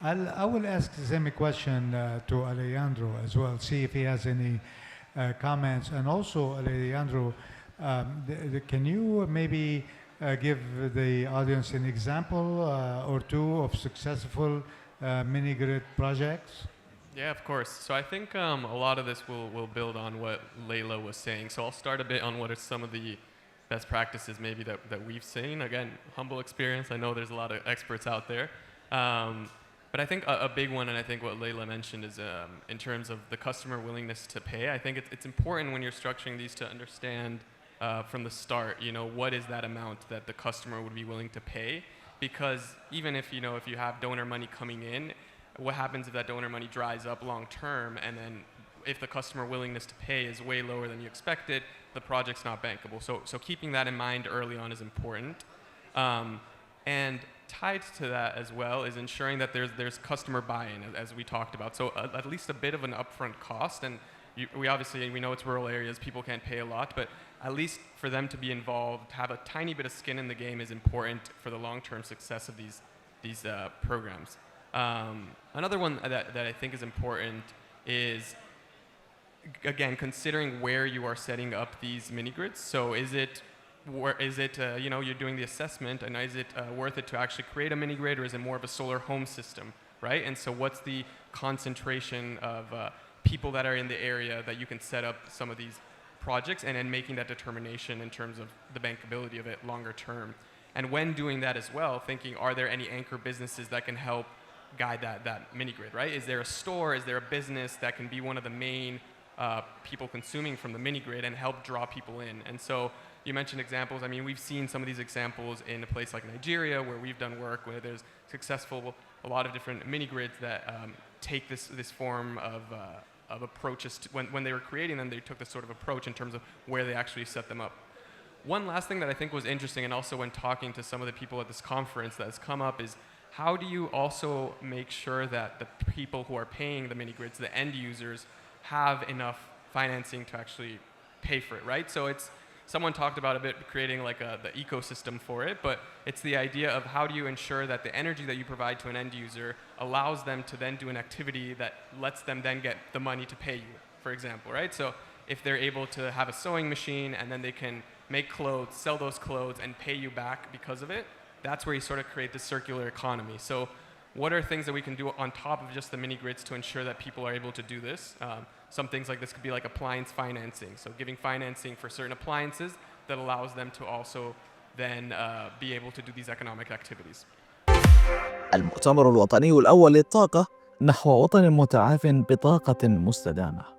I will ask the same question to Alejandro as well, see if he has any comments. And also, Alejandro, can you maybe give the audience an example or two of successful mini-grid projects? Yeah, of course. So I think a lot of this will build on what Layla was saying. So I'll start a bit on what are some of the best practices maybe that we've seen. Again, humble experience. I know there's a lot of experts out there. But I think a big one, and I think what Layla mentioned, is in terms of the customer willingness to pay. I think it's important when you're structuring these to understand from the start, what is that amount that the customer would be willing to pay? Because even if you have donor money coming in, what happens if that donor money dries up long term, and then if the customer willingness to pay is way lower than you expected, the project's not bankable. So keeping that in mind early on is important. And tied to that as well is ensuring that there's customer buy-in, as we talked about. So at least a bit of an upfront cost, and we know it's rural areas, people can't pay a lot, but at least for them to be involved, have a tiny bit of skin in the game is important for the long-term success of these programs. Another one that I think is important is, again, considering where you are setting up these mini-grids. So is it you're doing the assessment, and is it worth it to actually create a mini-grid, or is it more of a solar home system, right? And so what's the concentration of people that are in the area that you can set up some of these projects, and then making that determination in terms of the bankability of it longer term. And when doing that as well, thinking, are there any anchor businesses that can help guide that mini-grid, right? Is there a store, is there a business that can be one of the main people consuming from the mini-grid and help draw people in? And so you mentioned examples. I mean, we've seen some of these examples in a place like Nigeria, where we've done work where there's a lot of different mini-grids that take this form of approaches. When they were creating them, they took this sort of approach in terms of where they actually set them up. One last thing that I think was interesting, and also when talking to some of the people at this conference that has come up, is how do you also make sure that the people who are paying the mini-grids, the end users, have enough financing to actually pay for it, right? So someone talked about a bit creating like the ecosystem for it, but it's the idea of how do you ensure that the energy that you provide to an end user allows them to then do an activity that lets them then get the money to pay you, for example, right? So if they're able to have a sewing machine and then they can make clothes, sell those clothes, and pay you back because of it, that's where you sort of create the circular economy. So what are things that we can do on top of just the mini-grids to ensure that people are able to do this? Some things like this could be like appliance financing. So giving financing for certain appliances that allows them to also then be able to do these economic activities. المؤتمر الوطني الأول للطاقة نحو وطن متعاف بطاقة مستدامة.